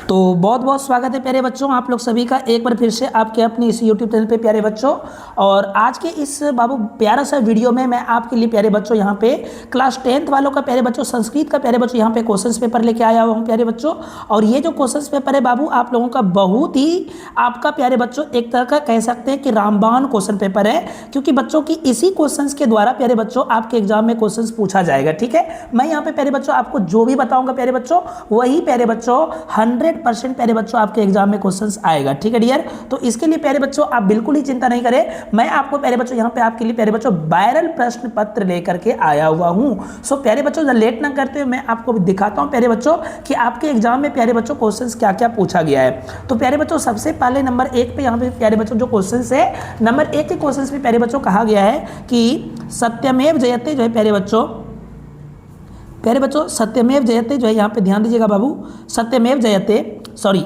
तो बहुत बहुत स्वागत है प्यारे बच्चों, आप लोग सभी का एक बार फिर से आपके अपने इस YouTube चैनल पे प्यारे बच्चों। और आज के इस बाबू प्यारा सा वीडियो में मैं आपके लिए प्यारे बच्चों यहाँ पे क्लास 10th वालों का प्यारे बच्चों संस्कृत का प्यारे बच्चों यहाँ पे क्वेश्चंस पेपर लेके आया हुआ हूँ प्यारे बच्चों। और ये जो क्वेश्चंस पेपर है बाबू आप लोगों का बहुत ही आपका प्यारे बच्चों एक तरह का कह सकते हैं कि रामबाण क्वेश्चन पेपर है, क्योंकि बच्चों की इसी क्वेश्चन के द्वारा प्यारे बच्चों आपके एग्जाम में क्वेश्चन पूछा जाएगा। ठीक है, मैं यहाँ पे प्यारे बच्चों आपको जो भी बताऊंगा प्यारे बच्चों वही प्यारे बच्चों 100% प्यारे बच्चों आपके एग्जाम में क्वेश्चंस आएगा। ठीक है डियर, तो इसके लिए प्यारे बच्चों आप बिल्कुल ही चिंता नहीं करें, मैं आपको प्यारे बच्चों यहाँ पे आपके लिए प्यारे बच्चों वायरल प्रश्न पत्र लेकर के आया हुआ हूँ। सो प्यारे बच्चों लेट ना करते हुए मैं आपको दिखाता हूँ प्यारे बच्चों कि आपके एग्जाम में प्यारे बच्चों क्वेश्चंस क्या क्या पूछा गया है। तो प्यारे बच्चों सबसे पहले नंबर 1 पे यहाँ पे प्यारे बच्चों जो क्वेश्चन है नंबर 1 के क्वेश्चन में प्यारे बच्चों कहा गया है कि सत्यमेव जयते जो है प्यारे बच्चों सत्यमेव जयते जो है यहाँ पे ध्यान दीजिएगा बाबू, सत्यमेव जयते सॉरी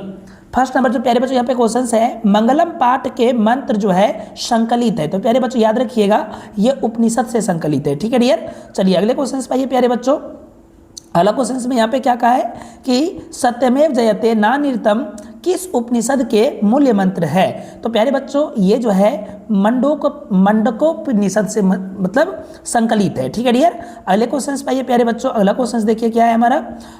फर्स्ट नंबर जो प्यारे बच्चों यहाँ पे क्वेश्चन है मंगलम पाठ के मंत्र जो है संकलित है। तो प्यारे बच्चों याद रखिएगा ये उपनिषद से संकलित है। ठीक है डियर, चलिए अगले क्वेश्चन पे आइए प्यारे बच्चों। अगला क्वेश्चन में यहाँ पे क्या कहा है कि सत्यमेव जयते नानिर्तम किस उपनिषद के मूल्य मंत्र है। तो प्यारे बच्चों ये जो है मंडकोपनिषद से मतलब संकलित है। ठीक है डियर, अगले क्वेश्चन पे आइए प्यारे बच्चों। अगला क्वेश्चन देखिए क्या है हमारा।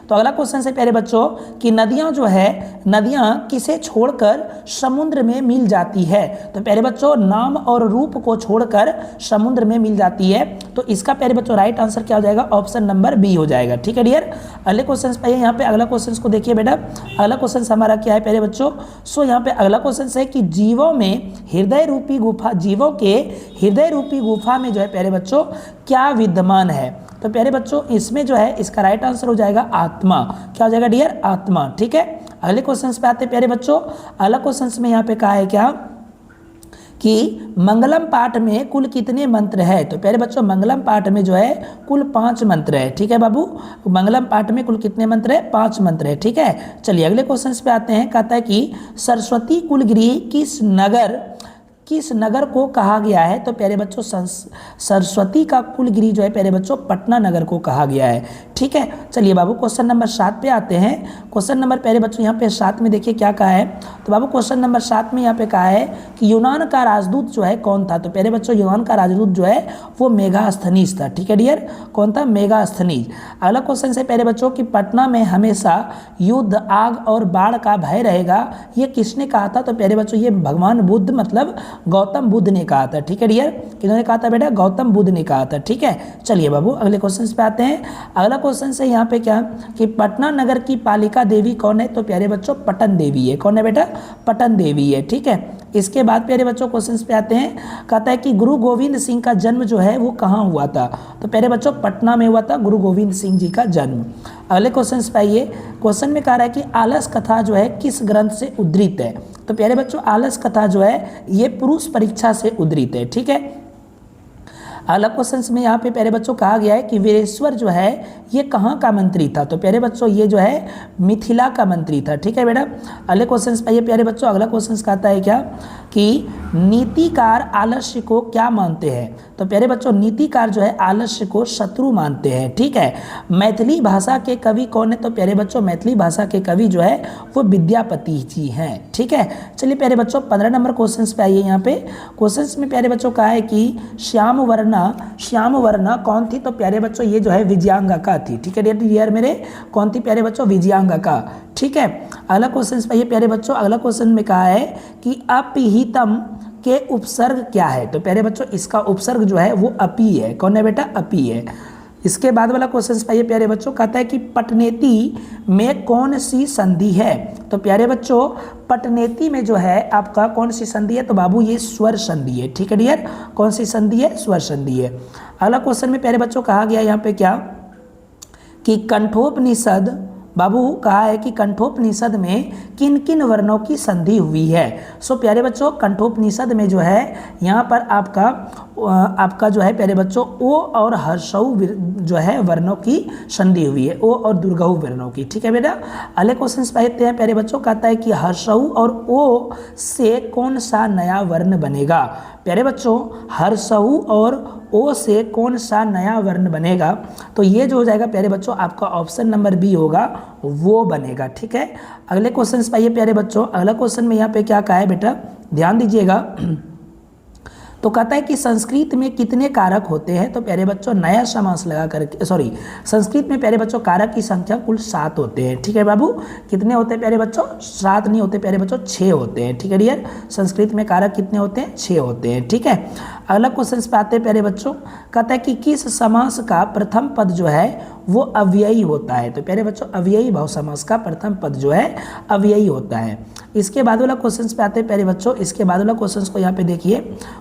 तो अगला क्वेश्चन है प्यारे बच्चों कि नदियां जो है नदियां किसे छोड़कर समुद्र में मिल जाती है। तो प्यारे बच्चों नाम और रूप को छोड़कर समुद्र में मिल जाती है। तो इसका प्यारे बच्चों राइट आंसर क्या हो जाएगा, ऑप्शन नंबर बी हो जाएगा। ठीक है डियर, अगले क्वेश्चन पे यहाँ पे अगला क्वेश्चन को देखिए बेटा। अगला क्वेश्चन हमारा क्या है प्यारे बच्चों। सो यहाँ पे अगला क्वेश्चन है कि जीवों में हृदय रूपी गुफा, जीवों के हृदय रूपी गुफा में जो है प्यारे बच्चों क्या विद्यमान है। तो प्यारे बच्चों इसमें जो है इसका राइट आंसर हो जाएगा आत्मा। क्या हो जाएगा डियर, आत्मा। ठीक है, अगले क्वेश्चन पे आते हैं प्यारे बच्चों। अगला क्वेश्चन में यहाँ पे कहा है क्या कि मंगलम पाठ में कुल कितने मंत्र है। तो प्यारे बच्चों मंगलम पाठ में जो है कुल 5 मंत्र है। ठीक है बाबू, मंगलम पाठ में कुल कितने मंत्र है, 5 मंत्र है। ठीक है, चलिए अगले क्वेश्चन पे आते हैं। कहता है कि सरस्वती कुलगृह किस नगर को कहा गया है। तो प्यारे बच्चों सरस्वती का कुलगृह जो है प्यारे बच्चों पटना नगर को कहा गया है। ठीक है, चलिए बाबू क्वेश्चन नंबर 7 पे आते हैं। क्वेश्चन नंबर प्यारे बच्चों यहाँ पे 7 में देखिए क्या कहा है। तो बाबू क्वेश्चन नंबर 7 में यहाँ पे कहा है कि यूनान का राजदूत जो है कौन था। तो प्यारे बच्चों यूनान का राजदूत जो है वो मेगास्थनीज था। ठीक है डियर, कौन था, मेगास्थनीज। अगला क्वेश्चन है प्यारे बच्चों कि पटना में हमेशा युद्ध, आग और बाढ़ का भय रहेगा, ये किसने कहा था। तो प्यारे बच्चों ये भगवान बुद्ध मतलब गौतम बुद्ध ने कहा था। ठीक है डियर, किन्होंने कहा था बेटा, गौतम बुद्ध ने कहा था। ठीक है, चलिए बाबू अगले क्वेश्चन पे आते हैं। अगला क्वेश्चन से यहाँ पे क्या कि पटना नगर की पालिका देवी कौन है। तो प्यारे बच्चों पटन देवी है। कौन है बेटा, पटन देवी है। ठीक है, इसके बाद प्यारे बच्चों क्वेश्चन पे आते हैं। कहता है कि गुरु गोविंद सिंह का जन्म जो है वो कहाँ हुआ था। तो प्यारे बच्चों पटना में हुआ था गुरु गोविंद सिंह जी का जन्म। अगले क्वेश्चन पे आइए। क्वेश्चन में कह रहा है कि आलस कथा जो है किस ग्रंथ से उद्धृत है। तो प्यारे बच्चों आलस कथा जो है ये पुरुष परीक्षा से उद्धृत है। ठीक है, अगला क्वेश्चन में यहाँ पे प्यारे बच्चों कहा गया है कि वीरेश्वर जो है ये कहाँ का मंत्री था। तो प्यारे बच्चों ये जो है मिथिला का मंत्री था। ठीक है बेटा, अगले क्वेश्चन पे प्यारे बच्चों अगला क्वेश्चन कहता है क्या कि नीतिकार आलस्य को क्या मानते हैं। तो प्यारे बच्चों नीतिकार जो है आलस्य को शत्रु मानते हैं। ठीक है, मैथिली भाषा के कवि कौन है। तो प्यारे बच्चों मैथिली भाषा के कवि जो है वो विद्यापति जी हैं। ठीक है, चलिए प्यारे बच्चों 15 नंबर क्वेश्चन पे आइए। यहाँ पे क्वेश्चन में प्यारे बच्चों कहा है कि श्याम वर्णा कौन थी। तो प्यारे बच्चों ये जो है विजयांगा थी। ठीक है डियर मेरे, कौन थी प्यारे बच्चों, विजयांगा। ठीक है, अगला क्वेश्चन पे आइए प्यारे बच्चों। अगला क्वेश्चन में कहा है कि अपिहितम के उपसर्ग क्या है। तो प्यारे बच्चों इसका उपसर्ग जो है वो अपी है। कौन है बेटा, अपी है। इसके बाद वाला क्वेश्चन पाइए प्यारे बच्चों, कहता है कि पटनेती में कौन सी संधि है। तो प्यारे बच्चों पटनेती में जो है आपका कौन सी संधि है। तो बाबू ये स्वर संधि है। ठीक है डियर, कौन सी संधि है, स्वर संधि है। अगला क्वेश्चन में प्यारे बच्चों कहा गया यहाँ पे क्या कि कंठोपनिषद, बाबू कहा है कि कंठोपनिषद में किन किन वर्णों की संधि हुई है। सो प्यारे बच्चों कंठोपनिषद में जो है यहाँ पर आपका जो है प्यारे बच्चों ओ और हर्षऊ जो है वर्णों की संधि हुई है, ओ और दुर्गहु वर्णों की। ठीक है बेटा, अगले क्वेश्चन पढ़ते हैं प्यारे बच्चों। कहता है कि हर्षऊ और ओ से कौन सा नया वर्ण बनेगा। प्यारे बच्चों हर्षऊ और ओ से कौन सा नया वर्ण बनेगा, तो ये जो हो जाएगा प्यारे बच्चों आपका ऑप्शन नंबर बी होगा, वो बनेगा। ठीक है, अगले क्वेश्चन पे आइए प्यारे बच्चों। अगला क्वेश्चन में यहाँ पे क्या कहा है बेटा, ध्यान दीजिएगा। तो कहता है कि संस्कृत में कितने कारक होते हैं, तो प्यारे बच्चों नया समास लगा करके, सॉरी, संस्कृत में प्यारे बच्चों कारक की संख्या कुल 7 होते हैं। ठीक है बाबू, कितने होते हैं प्यारे बच्चों, 7 नहीं होते प्यारे बच्चों, 6 होते हैं। ठीक है डियर, संस्कृत में कारक कितने होते हैं, 6 होते हैं। ठीक है, अगला क्वेश्चन पे आते हैं प्यारे बच्चों। कहता है कि किस समास का प्रथम पद जो है वो अव्ययी होता है, तो प्यारे बच्चों अव्ययी भाव समास का प्रथम पद जो है अव्ययी होता है। इसके बाद वाला क्वेश्चन पे आते हैं प्यारे बच्चों। इसके बाद वाला क्वेश्चन को यहाँ पे देखिए,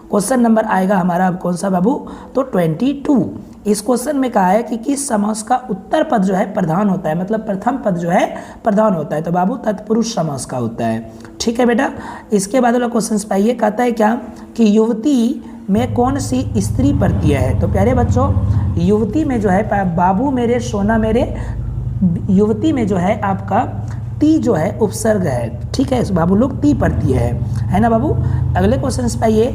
क्वेश्चन नंबर आएगा हमारा अब कौन सा बाबू, तो 22। इस क्वेश्चन में कहा है कि किस समास का उत्तर पद जो है प्रधान होता है, मतलब प्रथम पद जो है प्रधान होता है, तो बाबू तत्पुरुष समास का होता है। ठीक है बेटा, इसके बाद वाला क्वेश्चन पाइए, कहता है क्या कि युवती में कौन सी स्त्री प्रत्यय है, तो प्यारे बच्चों युवती में जो है, बाबू मेरे सोना मेरे, युवती में जो है आपका ती जो है उपसर्ग है। ठीक है बाबू लोग, ती प्रत्यय है ना बाबू। अगले क्वेश्चन पे आइए,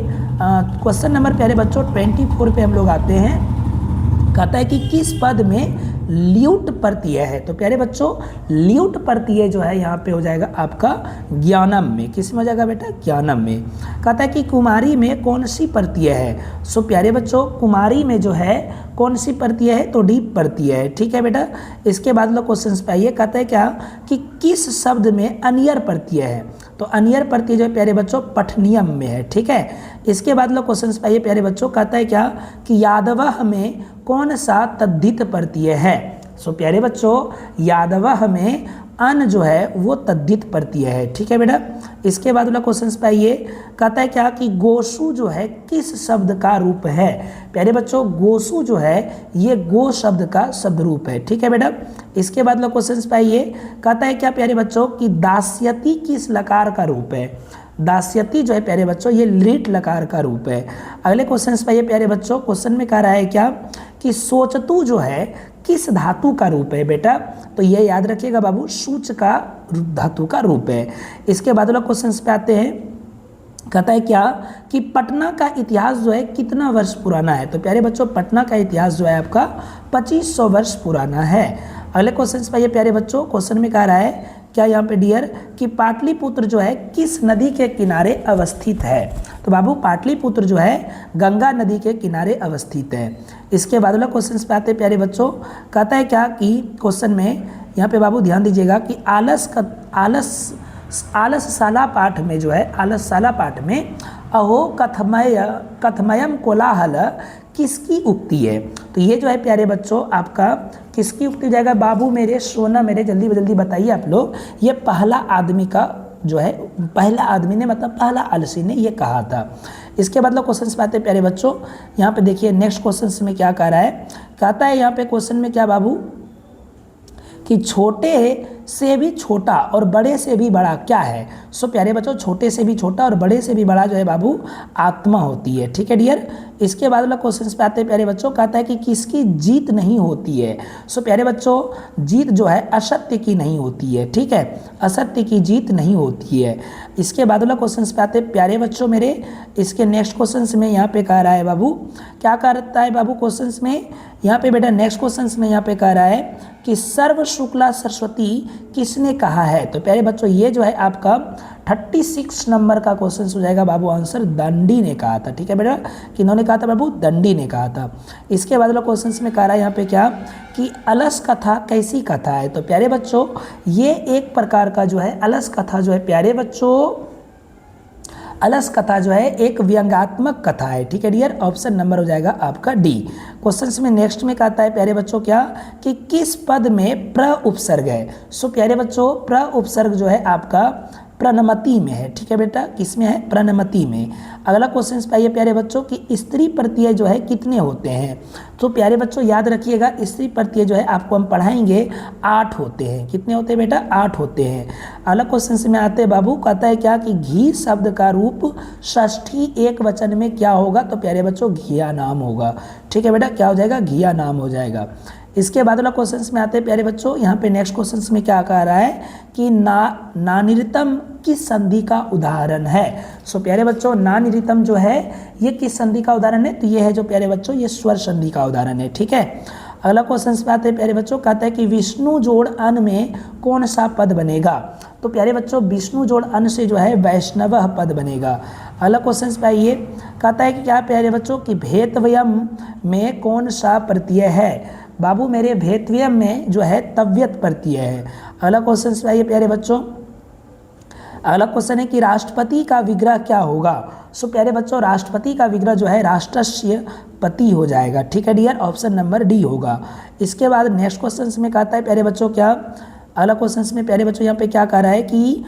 क्वेश्चन नंबर प्यारे बच्चों 24 पे हम लोग आते हैं। कहता है कि किस पद में ल्यूट प्रत्यय है, तो प्यारे बच्चों ल्यूट प्रत्यय जो है यहाँ पे हो जाएगा आपका ज्ञानम में। किस में हो जाएगा बेटा, ज्ञानम में। कहता है कि कुमारी में कौन सी प्रत्यय है, सो प्यारे बच्चों कुमारी में जो है कौन सी प्रत्यय है, तो डी प्रत्यय है। ठीक है बेटा, इसके बाद लोग क्वेश्चन पे आइए। कहता है क्या कि किस शब्द में अनियर प्रत्यय है, तो अनियर प्रत्यय जो है प्यारे बच्चों पठनियम में है। ठीक है, इसके बाद लोग क्वेश्चन पे आइए प्यारे बच्चों। कहता है क्या कि यादवह में कौन सा तद्धित प्रत्यय है, सो प्यारे बच्चों यादवह में अन जो है वो तद्धित प्रत्यय है। ठीक है बेटा, इसके बाद वाला क्वेश्चन पे आइए। कहता है क्या कि गोसु जो है किस शब्द का रूप है, प्यारे बच्चों गोसु जो है ये गो शब्द का शब्द रूप है। ठीक है बेटा, इसके बाद वाला क्वेश्चन पे आइए। कहता है क्या प्यारे बच्चों कि दास्यति किस लकार का रूप है, दास्यति जो है प्यारे बच्चों ये लिट लकार का रूप है। अगले क्वेश्चन पे आइए प्यारे बच्चों। क्वेश्चन में कह रहा है क्या कि सोचतु जो है किस धातु का रूप है बेटा, तो ये याद रखिएगा बाबू सूच का धातु का रूप है। इसके बाद वाला क्वेश्चन पे आते हैं। कहता है क्या कि पटना का इतिहास जो है कितना वर्ष पुराना है, तो प्यारे बच्चों पटना का इतिहास जो है आपका 2500 वर्ष पुराना है। अगले क्वेश्चन पे आइए प्यारे बच्चों। क्वेश्चन में कह रहा है क्या यहाँ पे डियर कि पाटलिपुत्र जो है किस नदी के किनारे अवस्थित है, तो बाबू पाटलिपुत्र जो है गंगा नदी के किनारे अवस्थित है। इसके बाद वाला क्वेश्चन पे आते हैं प्यारे बच्चों। कहता है क्या कि क्वेश्चन में यहाँ पे बाबू ध्यान दीजिएगा कि आलसशाला पाठ में जो है, आलसशाला पाठ में अहो कथमयम कोलाहल किसकी उक्ति है, तो ये जो है प्यारे बच्चों आपका किसकी उक्ति जाएगा, बाबू मेरे सोना मेरे, जल्दी जल्दी बताइए आप लोग। ये पहला आदमी का जो है, पहला आदमी ने मतलब पहला आलसी ने ये कहा था। इसके बाद क्वेश्चन पे आते हैं प्यारे बच्चों। यहाँ पे देखिए नेक्स्ट क्वेश्चन में क्या कह रहा है। कहता है यहाँ पे क्वेश्चन में क्या बाबू कि छोटे से भी छोटा और बड़े से भी बड़ा क्या है, सो प्यारे बच्चों छोटे से भी छोटा और बड़े से भी बड़ा जो है बाबू आत्मा होती है। ठीक है डियर, इसके बाद वाला क्वेश्चन पे आते हैं प्यारे बच्चों। कहता है कि किसकी जीत नहीं होती है, सो प्यारे बच्चों जीत जो है असत्य की नहीं होती है। ठीक है, असत्य की जीत नहीं होती है। इसके बाद वाला क्वेश्चन पे आते हैं प्यारे बच्चों मेरे। इसके नेक्स्ट क्वेश्चन में यहाँ पे कह रहा है बाबू, क्या कहता है बाबू क्वेश्चन में यहाँ पे बेटा, नेक्स्ट क्वेश्चन में यहाँ पे कह रहा है कि सर्व शुक्ला सरस्वती किसने कहा है, तो प्यारे बच्चों ये जो है आपका 36 नंबर का क्वेश्चन हो जाएगा बाबू आंसर, दंडी ने कहा था। ठीक है बेटा, किन्होंने कहा था बाबू, दंडी ने कहा था। इसके बाद वाला क्वेश्चन में कह रहा है यहाँ पे क्या कि अलस कथा कैसी कथा है, तो प्यारे बच्चों ये एक प्रकार का जो है अलस कथा जो है प्यारे बच्चों, अलस कथा जो है एक व्यंग्यात्मक कथा है। ठीक है डियर, ऑप्शन नंबर हो जाएगा आपका डी। क्वेश्चन में नेक्स्ट में कहता है प्यारे बच्चों क्या कि किस पद में प्र उपसर्ग है, सो प्यारे बच्चों प्र उपसर्ग जो है आपका प्रणमति में है। ठीक है बेटा, किस में है, प्रणमति में। अगला क्वेश्चन पे आइए प्यारे बच्चों कि स्त्री प्रत्यय जो है कितने होते हैं, तो प्यारे बच्चों याद रखिएगा स्त्री प्रत्यय जो है आपको हम पढ़ाएंगे 8 होते हैं। कितने होते हैं बेटा, 8 होते हैं। अगला क्वेश्चन से में आते हैं बाबू, कहता है क्या कि घी शब्द का रूप षष्ठी एक वचन में क्या होगा, तो प्यारे बच्चों घिया नाम होगा। ठीक है बेटा, क्या हो जाएगा, घिया नाम हो जाएगा। इसके बाद वाला क्वेश्चन में आते हैं प्यारे बच्चों। यहाँ पे नेक्स्ट क्वेश्चन में क्या कह रहा है कि नानिरतम किस संधि का उदाहरण है? सो प्यारे बच्चों नान रितम जो है ये किस संधि का उदाहरण है? तो ये है जो प्यारे बच्चों ये स्वर संधि का उदाहरण है। ठीक है, अगला क्वेश्चन पे आते हैं प्यारे बच्चों। कहता है कि विष्णु जोड़ अन में कौन सा पद बनेगा? तो प्यारे बच्चों विष्णु जोड़ अन से जो है वैष्णव पद बनेगा। अगला क्वेश्चन पे आइए, कहता है कि क्या प्यारे बच्चों की भेतव्यम में कौन सा प्रत्यय है? बाबू मेरे भेतव्यम में जो है तव्यत प्रत्यय है। अगला क्वेश्चन पे आइए प्यारे बच्चों, अगला क्वेश्चन है कि राष्ट्रपति का विग्रह क्या होगा? सो प्यारे बच्चों राष्ट्रपति का विग्रह जो है राष्ट्रस्य पति हो जाएगा। ठीक है डियर, ऑप्शन नंबर डी होगा। इसके बाद नेक्स्ट क्वेश्चन में कहता है प्यारे बच्चों क्या, अगला क्वेश्चन में प्यारे बच्चों यहाँ पे क्या कह रहा है कि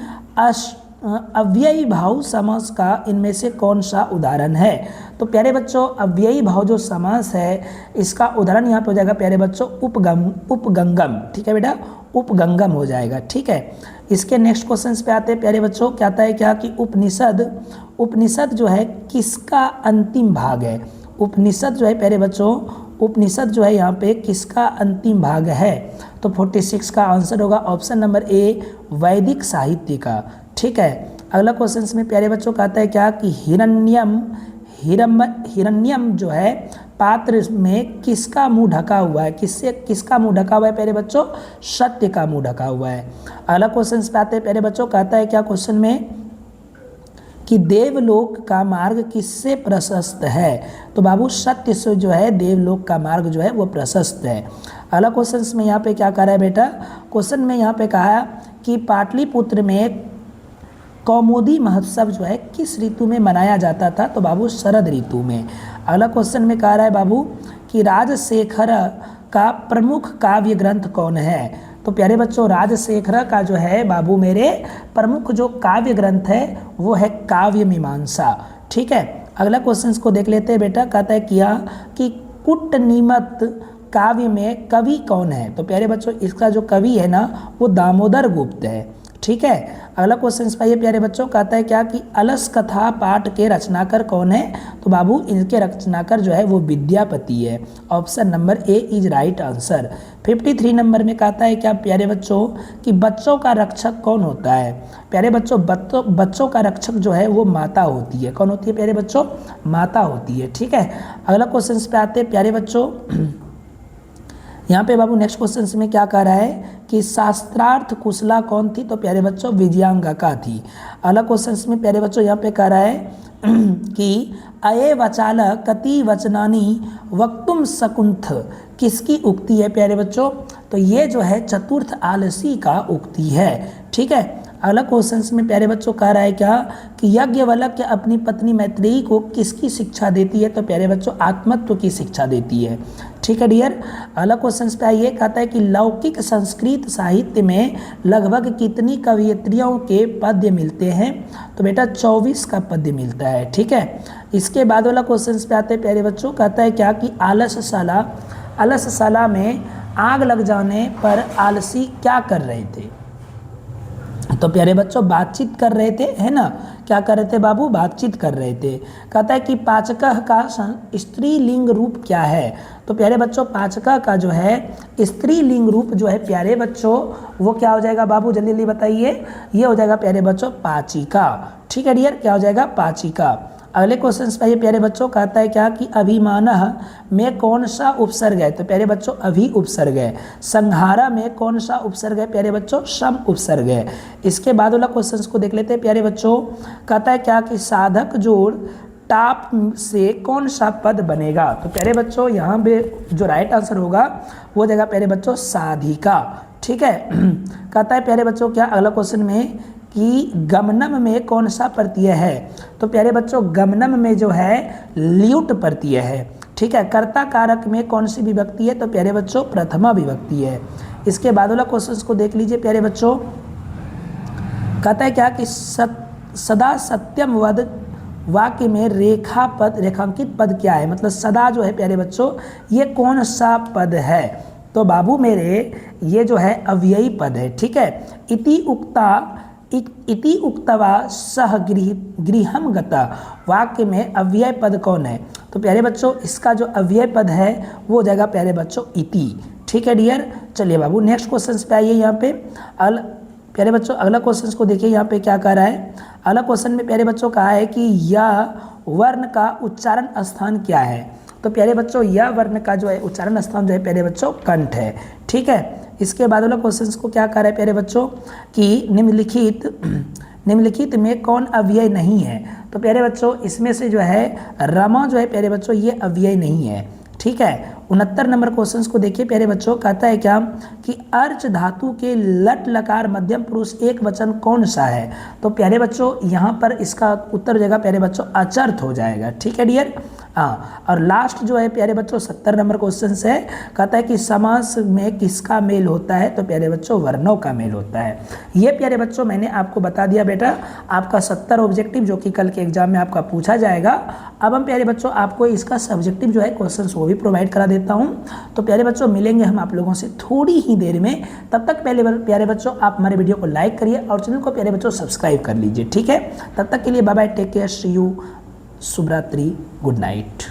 अव्ययी भाव समास का इनमें से कौन सा उदाहरण है? तो प्यारे बच्चों अव्ययी भाव जो समास है इसका उदाहरण यहाँ पे हो जाएगा प्यारे बच्चों उपगंगम। ठीक है बेटा, उपगंगम हो जाएगा। ठीक है, इसके नेक्स्ट क्वेश्चन पे आते हैं प्यारे बच्चों। कहता है क्या कि उपनिषद जो है किसका अंतिम भाग है? उपनिषद जो है प्यारे बच्चों, उपनिषद जो है यहाँ पे किसका अंतिम भाग है? तो 46 का आंसर होगा ऑप्शन नंबर ए वैदिक साहित्य का। ठीक है, अगला क्वेश्चन में प्यारे बच्चों कहता है क्या कि हिरण्यम जो है पात्र में किसका मुंह ढका हुआ है? किसका मुंह ढका हुआ है प्यारे बच्चों? सत्य का मुंह ढका हुआ है। अगला क्वेश्चन पे आते हैं प्यारे बच्चों, कहता है क्या क्वेश्चन में कि देवलोक का मार्ग किससे प्रशस्त है? तो बाबू सत्य से जो है देवलोक का मार्ग जो है वो प्रशस्त है। अगला क्वेश्चन में यहाँ पे क्या कह रहा है बेटा? क्वेश्चन में यहाँ पे कहा कि पाटलिपुत्र में कौमुदी महोत्सव जो है किस ऋतु में मनाया जाता था? तो बाबू शरद ऋतु में। अगला क्वेश्चन में कह रहा है बाबू कि राजशेखर का प्रमुख काव्य ग्रंथ कौन है? तो प्यारे बच्चों राजशेखर का जो है बाबू मेरे प्रमुख जो काव्य ग्रंथ है वो है काव्य मीमांसा। ठीक है, अगला क्वेश्चन को देख लेते हैं बेटा। कहता है किया कि कुटनीमत काव्य में कवि कौन है? तो प्यारे बच्चों इसका जो कवि है ना वो दामोदर गुप्त है। ठीक है, अगला क्वेश्चन पाइए प्यारे बच्चों। कहता है क्या कि अलस कथा पाठ के रचनाकर कौन है? तो बाबू इनके रचनाकर जो है वो विद्यापति है। Option number A is right answer. 53 number में कहता है क्या प्यारे बच्चों कि बच्चों का रक्षक कौन होता है? प्यारे बच्चों बच्चों का रक्षक जो है वो माता होती है। कौन होती है प्यारे बच्चों? माता होती है। ठीक है, अगला क्वेश्चन पे आते हैं प्यारे बच्चों। यहाँ पे बाबू नेक्स्ट क्वेश्चन में क्या कह रहा है कि शास्त्रार्थ कुशला कौन थी? तो प्यारे बच्चों विजयांगिका थी। अगला क्वेश्चन में प्यारे बच्चों यहाँ पे कह रहा है कि अये वचाल कति वचनानी वक्तुम शकुंथ किसकी उक्ति है प्यारे बच्चों? तो ये जो है चतुर्थ आलसी का उक्ति है। ठीक है, अगला क्वेश्चन में प्यारे बच्चों कह रहा है क्या कि याज्ञवल्क्य अपनी पत्नी मैत्रेयी को किसकी शिक्षा देती है? तो प्यारे बच्चों आत्मत्व की शिक्षा देती है। ठीक है डियर, अगला क्वेश्चन पे आइए। कहता है कि लौकिक संस्कृत साहित्य में लगभग कितनी कवयित्रियों के पद्य मिलते हैं? तो बेटा 24 का पद्य मिलता है। ठीक है, इसके बाद वाला क्वेश्चन पे आते हैं प्यारे बच्चों। कहता है क्या कि आलसशाला में आग लग जाने पर आलसी क्या कर रहे थे? तो प्यारे बच्चों बातचीत कर रहे थे, है ना? क्या कर रहे थे बाबू? बातचीत कर रहे थे। कहता है कि पाचकः का स्त्रीलिंग रूप क्या है? तो प्यारे बच्चों पाचकः का जो है स्त्रीलिंग रूप जो है प्यारे बच्चों वो क्या हो जाएगा बाबू? जल्दी जल्दी बताइए। ये हो जाएगा प्यारे बच्चों पाचिका। ठीक है डियर, क्या हो जाएगा? पाचिका। अगले क्वेश्चन पे प्यारे बच्चों कहता है क्या कि अभिमानः में कौन सा उपसर्ग है? तो प्यारे बच्चों अभि उपसर्ग है। संहारा में कौन सा उपसर्ग है प्यारे बच्चों? सम उपसर्ग है। इसके बाद वाला क्वेश्चन को देख लेते हैं प्यारे बच्चों। कहता है क्या कि साधक जोड़ टाप से कौन सा पद बनेगा? तो प्यारे बच्चों यहाँ पे जो राइट आंसर होगा वो देगा प्यारे बच्चों साधिका। ठीक है, कहता है प्यारे बच्चों क्या अगला क्वेश्चन में कि गमनम में कौन सा प्रत्यय है? तो प्यारे बच्चों गमनम में जो है ल्यूट प्रत्यय है। ठीक है, कर्ता कारक में कौन सी विभक्ति है? तो प्यारे बच्चों प्रथमा विभक्ति है। इसके बाद वाला क्वेश्चन को देख लीजिए प्यारे बच्चों। कहता है क्या कि सदा सत्यम वद वाक्य में रेखांकित पद क्या है? मतलब सदा जो है प्यारे बच्चों ये कौन सा पद है? तो बाबू मेरे ये जो है अव्ययी पद है। ठीक है, इति उक्तवा सह गृहम गता वाक्य में अव्यय पद कौन है? तो प्यारे बच्चों इसका जो अव्यय पद है वो हो जाएगा प्यारे बच्चों इति। ठीक है डियर, चलिए बाबू नेक्स्ट क्वेश्चन पे आइए। यहाँ पे प्यारे बच्चों अगला क्वेश्चन को देखिए, यहाँ पे क्या कह रहा है। अगला क्वेश्चन में प्यारे बच्चों कहा है कि यह वर्ण का उच्चारण स्थान क्या है। तो प्यारे बच्चों यह वर्ण का जो है उच्चारण स्थान जो है प्यारे बच्चों कंठ है, ठीक है। इसके बाद वाला क्वेश्चन को क्या कह रहा है प्यारे बच्चों कि निम्नलिखित में कौन अव्यय नहीं है। तो प्यारे बच्चों इसमें से जो है रमा जो है प्यारे बच्चों ये अव्यय नहीं है, ठीक है। 69 नंबर क्वेश्चन को देखिए प्यारे बच्चों, कहता है क्या कि अर्च धातु के लट लकार मध्यम पुरुष एक वचन कौन सा है। तो प्यारे बच्चों यहाँ पर इसका उत्तर हो जाएगा प्यारे बच्चों अचर्थ हो जाएगा, ठीक है डियर। हाँ, और लास्ट जो है प्यारे बच्चों 70 नंबर क्वेश्चन है, कहता है कि समास में किसका मेल होता है। तो प्यारे बच्चों वर्णों का मेल होता है। ये प्यारे बच्चों मैंने आपको बता दिया बेटा आपका 70 ऑब्जेक्टिव जो कि कल के एग्जाम में आपका पूछा जाएगा। अब हम प्यारे बच्चों आपको इसका सब्जेक्टिव जो है क्वेश्चन वो भी प्रोवाइड करा देता हूँ। तो प्यारे बच्चों मिलेंगे हम आप लोगों से थोड़ी ही देर में, तब तक पहले प्यारे बच्चों आप हमारे वीडियो को लाइक करिए और चैनल को प्यारे बच्चों सब्सक्राइब कर लीजिए, ठीक है। तब तक के लिए bye bye, take care, see you, शुभ रात्रि, गुड नाइट।